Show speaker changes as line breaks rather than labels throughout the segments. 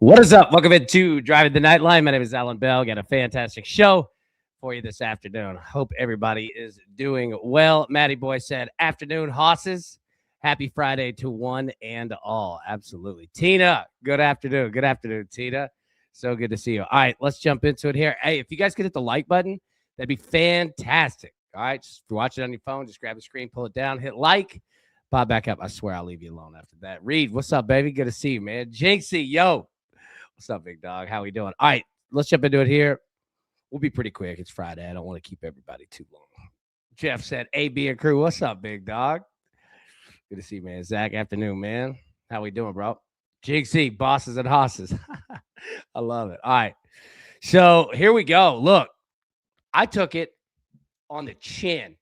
What is up? Welcome into Driving the Nightline. My name is Alan Bell. Got a fantastic show for you this afternoon. Hope everybody is doing well. Matty Boy said, afternoon, hosses. Happy Friday to one and all. Absolutely. Tina, good afternoon. Good afternoon, Tina. So good to see you. All right, let's jump into it here. Hey, if you guys could hit the like button, that'd be fantastic. All right, just if you watch it on your phone, just grab the screen, pull it down, hit like, pop back up. I swear I'll leave you alone after that. Reed, what's up, baby? Good to see you, man. Jinxie, yo. What's up, big dog? How we doing? All right, let's jump into it here. We'll be pretty quick. It's Friday. I don't want to keep everybody too long. Jeff said, AB and crew, what's up, big dog? Good to see you, man. Zach, afternoon, man. How we doing, bro? Jinxie, bosses and hosses. I love it. All right, so here we go. Look, I took it on the chin.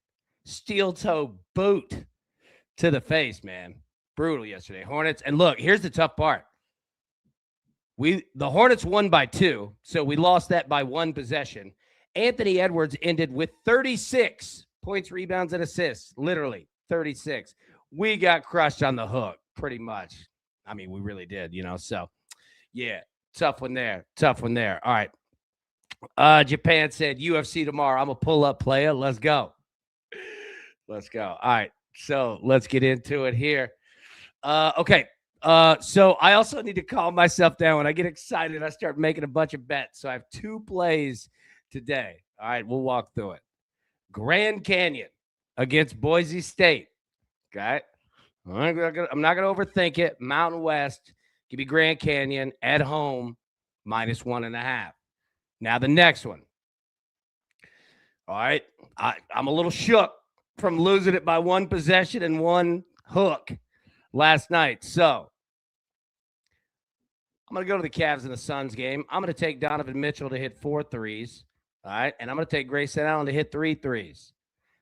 Steel toe boot to the face, man. Brutal yesterday. Hornets. And look, here's the tough part. The Hornets won by 2, so we lost that by 1 possession. Anthony Edwards ended with 36 points, rebounds, and assists. Literally 36. We got crushed on the hook, pretty much. I mean, we really did, So, yeah, tough one there. Tough one there. All right. Japan said UFC tomorrow. I'm a pull-up player. Let's go. Let's go. All right, so let's get into it here. Okay. So I also need to calm myself down. When I get excited, I start making a bunch of bets. So I have 2 plays today. All right, we'll walk through it. Grand Canyon against Boise State. Okay. I'm not going to overthink it. Mountain West. Give me Grand Canyon at home, -1.5. Now the next one. All right. I'm a little shook from losing it by 1 possession and 1 hook last night. So I'm going to go to the Cavs and the Suns game. I'm going to take Donovan Mitchell to hit 4 threes. All right. And I'm going to take Grayson Allen to hit 3 threes.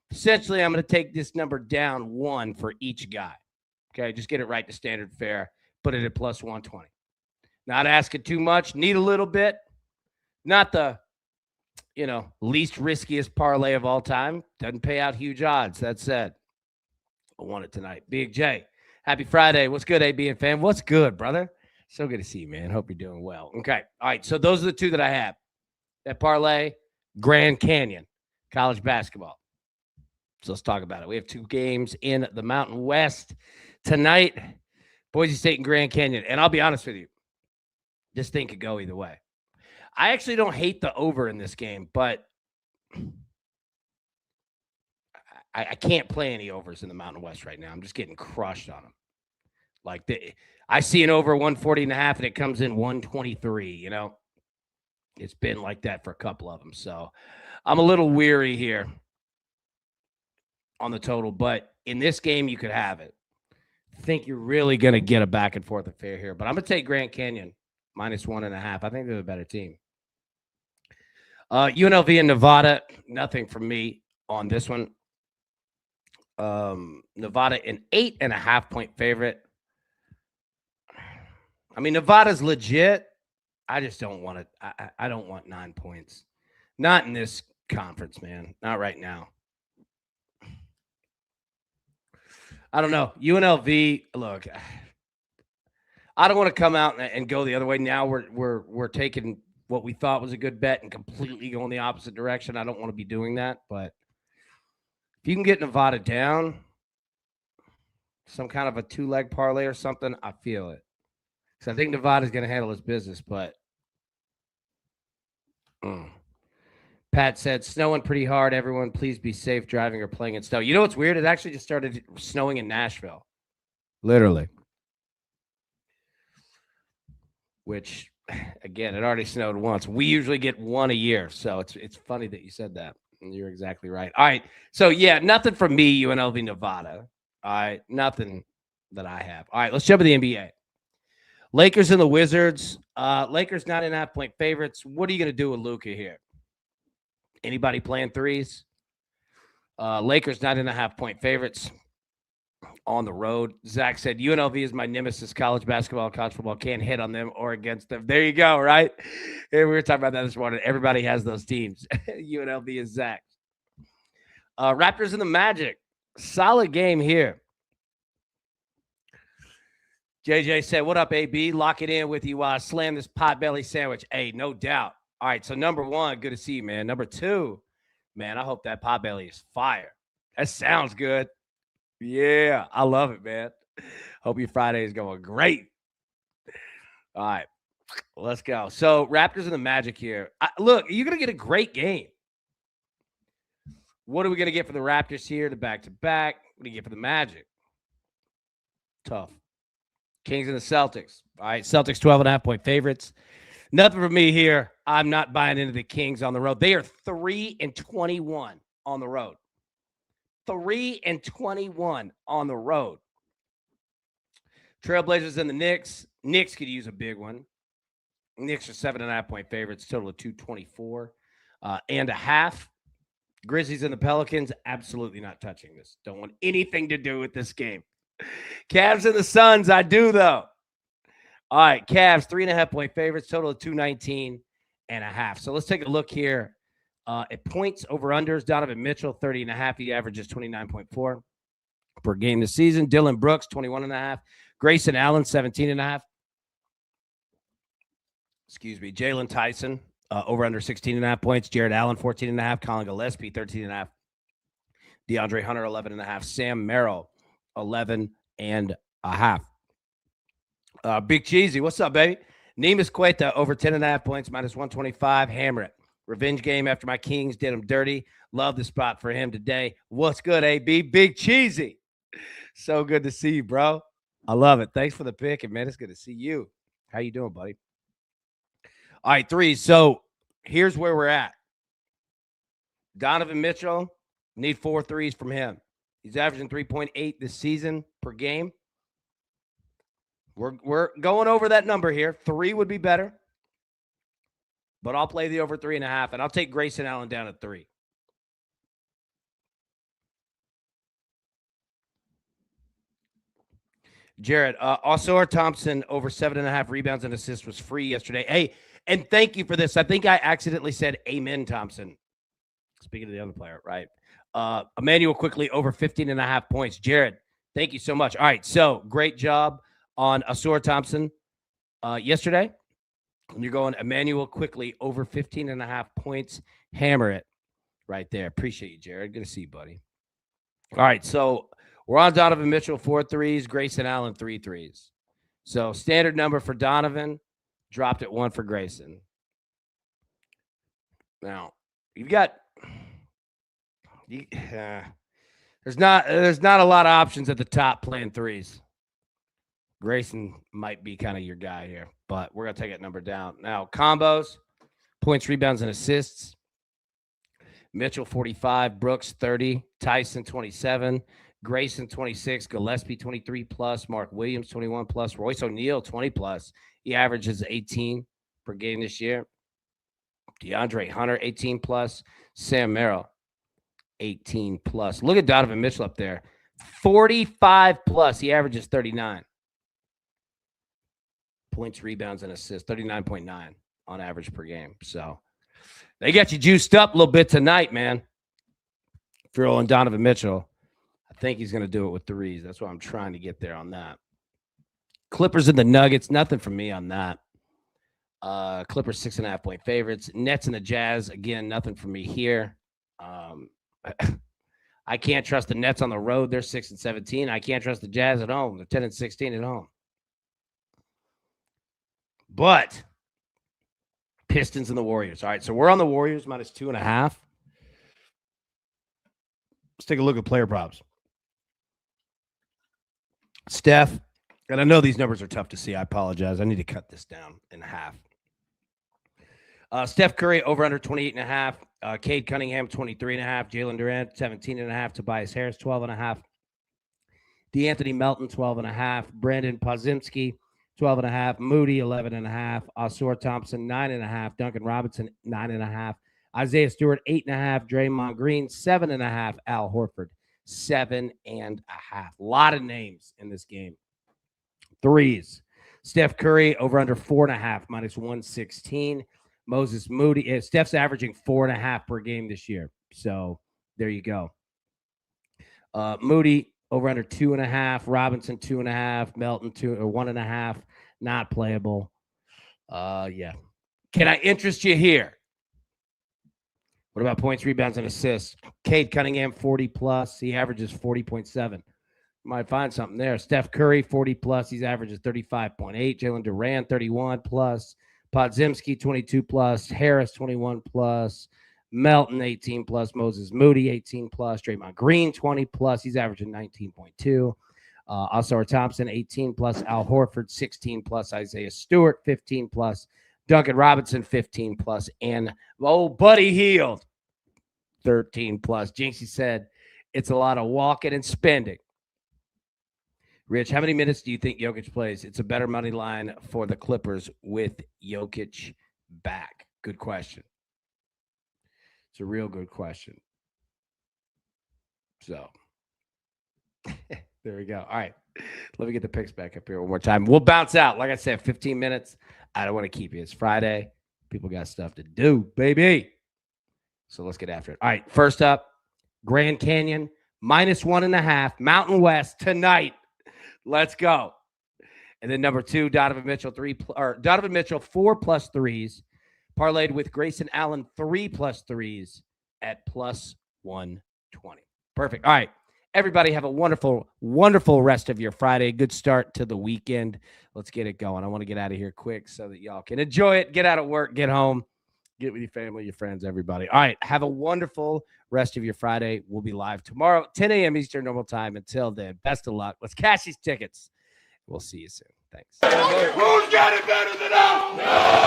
Essentially, I'm going to take this number down 1 for each guy. Okay. Just get it right to standard fare. Put it at +120. Not asking too much. Need a little bit. Not the, least riskiest parlay of all time. Doesn't pay out huge odds. That said, I won it tonight. Big J. Happy Friday. What's good, AB and fam? What's good, brother? So good to see you, man. Hope you're doing well. Okay. All right. So those are the 2 that I have. That parlay, Grand Canyon, college basketball. So let's talk about it. We have 2 games in the Mountain West tonight. Boise State and Grand Canyon. And I'll be honest with you, this thing could go either way. I actually don't hate the over in this game, but I can't play any overs in the Mountain West right now. I'm just getting crushed on them. I see an over 140.5 and it comes in 123, It's been like that for a couple of them. So I'm a little weary here on the total, but in this game, you could have it. I think you're really going to get a back and forth affair here, but I'm going to take Grand Canyon -1.5. I think they're the better team. UNLV and Nevada, nothing from me on this one. Nevada, an 8.5-point favorite. I mean, Nevada's legit. I just don't want it. I don't want 9 points. Not in this conference, man. Not right now. I don't know. UNLV, look, I don't want to come out and go the other way. Now we're taking what we thought was a good bet and completely going the opposite direction. I don't want to be doing that, but if you can get Nevada down, some kind of a 2-leg parlay or something, I feel it. So I think Nevada's going to handle his business, but Pat said, snowing pretty hard. Everyone, please be safe driving or playing in snow. You know what's weird? It actually just started snowing in Nashville. Literally. Which, again, it already snowed once. We usually get 1 a year, so it's funny that you said that. You're exactly right. All right. So, yeah, nothing from me, UNLV, Nevada. All right. Nothing that I have. All right. Let's jump to the NBA. Lakers and the Wizards. Lakers 9.5-point favorites. What are you going to do with Luka here? Anybody playing threes? Lakers 9.5-point favorites on the road. Zach said, UNLV is my nemesis. College basketball, college football. Can't hit on them or against them. There you go, right? We were talking about that this morning. Everybody has those teams. UNLV is Zach. Raptors and the Magic. Solid game here. JJ said, what up, AB? Lock it in with you while I slam this potbelly sandwich. Hey, no doubt. All right, so number one, good to see you, man. Number two, man, I hope that potbelly is fire. That sounds good. Yeah, I love it, man. Hope your Friday is going great. All right, let's go. So, Raptors and the Magic here. Look, you're going to get a great game. What are we going to get for the Raptors here, the back-to-back? What do you get for the Magic? Tough. Kings and the Celtics. All right, Celtics 12.5-point favorites. Nothing for me here. I'm not buying into the Kings on the road. They are 3-21 on the road. 3-21 on the road. Trailblazers and the Knicks. Knicks could use a big one. Knicks are 7.5-point favorites, total of 224 and a half. Grizzlies and the Pelicans, absolutely not touching this. Don't want anything to do with this game. Cavs and the Suns, I do, though. All right, Cavs, 3.5-point favorites, total of 219 and a half. So let's take a look here at points over unders. Donovan Mitchell, 30.5. He averages 29.4 per game this season. Dylan Brooks, 21.5. Grayson Allen, 17.5. Excuse me. Jalen Tyson, over under 16.5 points. Jared Allen, 14.5. Colin Gillespie, 13.5. DeAndre Hunter, 11.5. Sam Merrill, 11.5. Big Cheesy, what's up, baby? Neemias Queta, over 10.5 points, minus 125. Hammer it. Revenge game after my Kings did him dirty. Love the spot for him today. What's good, AB? Big Cheesy. So good to see you, bro. I love it. Thanks for the pick, and man, it's good to see you. How you doing, buddy? All right, threes. So here's where we're at. Donovan Mitchell, need 4 threes from him. He's averaging 3.8 this season per game. We're going over that number here. 3 would be better, but I'll play the over 3.5, and I'll take Grayson Allen down at 3. Jared, Osor Thompson over 7.5 rebounds and assists was free yesterday. Hey, and thank you for this. I think I accidentally said Amen Thompson. Speaking of the other player, right? Emmanuel quickly over 15.5 points. Jared, thank you so much. All right, so great job on Osor Thompson yesterday. And you're going Emmanuel quickly over 15.5 points. Hammer it right there. Appreciate you, Jared. Good to see you, buddy. All right, so we're on Donovan Mitchell, 4 threes. Grayson Allen, 3 threes. So standard number for Donovan, dropped at 1 for Grayson. Now, you've got there's not a lot of options at the top playing threes. Grayson might be kind of your guy here, but we're going to take that number down. Now, combos, points, rebounds, and assists. Mitchell, 45. Brooks, 30. Tyson, 27. Grayson, 26. Gillespie, 23 plus. Mark Williams, 21 plus. Royce O'Neal, 20 plus. He averages 18 per game this year. DeAndre Hunter, 18 plus. Sam Merrill, 18 plus. Look at Donovan Mitchell up there. 45 plus. He averages 39. Points, rebounds, and assists. 39.9 on average per game. So they got you juiced up a little bit tonight, man. If you're on Donovan Mitchell, I think he's going to do it with threes. That's why I'm trying to get there on that. Clippers and the Nuggets, nothing from me on that. Clippers 6.5-point favorites. Nets and the Jazz, again, nothing from me here. I can't trust the Nets on the road. They're 6-17. I can't trust the Jazz at home. They're 10-16 at home. But Pistons and the Warriors. All right, so we're on the Warriors minus 2.5. Let's take a look at player props. Steph, and I know these numbers are tough to see. I apologize. I need to cut this down in half. Steph Curry over under 28.5. Cade Cunningham 23.5. Jalen Durant 17.5. Tobias Harris 12.5. DeAnthony Melton 12.5. Brandon Podziemski 12.5. Moody 11.5. Osor Thompson 9.5. Duncan Robinson 9.5. Isaiah Stewart 8.5. Draymond Green 7.5. Al Horford 7.5. A lot of names in this game. Threes. Steph Curry over under 4.5 minus 116. Moses Moody. Steph's averaging 4.5 per game this year. So there you go. Moody Over under 2.5. Robinson 2.5. Melton 1.5. Not playable. Yeah. Can I interest you here? What about points, rebounds, and assists? Cade Cunningham 40 plus. He averages 40.7. Might find something there. Steph Curry 40 plus. He's averages 35.8. Jalen Durant 31 plus. Podzimski 22 plus. Harris 21 plus. Melton 18 plus. Moses Moody 18 plus. Draymond Green 20 plus. He's averaging 19.2. Oscar Thompson 18 plus. Al Horford 16 plus. Isaiah Stewart 15 plus. Duncan Robinson 15 plus. And Buddy Hield 13 plus. Jinxie said it's a lot of walking and spending. Rich, how many minutes do you think Jokic plays? It's a better money line for the Clippers with Jokic back. Good question. It's a real good question. So, there we go. All right. Let me get the picks back up here one more time. We'll bounce out. Like I said, 15 minutes. I don't want to keep you. It's Friday. People got stuff to do, baby. So let's get after it. All right. First up, Grand Canyon, -1.5. Mountain West tonight. Let's go. And then number 2, Donovan Mitchell 4 plus threes, parlayed with Grayson Allen 3 plus threes at +120. Perfect. All right. Everybody have a wonderful, wonderful rest of your Friday. Good start to the weekend. Let's get it going. I want to get out of here quick so that y'all can enjoy it. Get out of work, get home, get with your family, your friends, everybody. All right. Have a wonderful rest of your Friday. We'll be live tomorrow, 10 a.m. Eastern normal time. Until then, best of luck. Let's cash these tickets. We'll see you soon. Thanks.
Who's got it better than us?